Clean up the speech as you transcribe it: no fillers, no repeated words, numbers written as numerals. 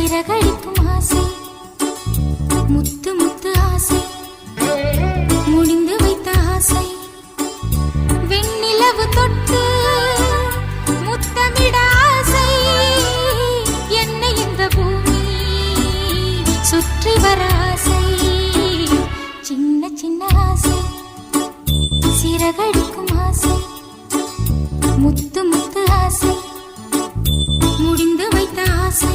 சிறகடிக்கும் ஆசை முத்து முத்து ஆசை முடிந்து வைத்த ஆசை வெண்ணிலவு தொட்டு முத்தமிட ஆசை என்னை இந்த பூமி சுற்றி வர ஆசை சின்ன சின்ன ஆசை சிறகடிக்கும் ஆசை முத்து முத்து ஆசை முடிந்து வைத்த ஆசை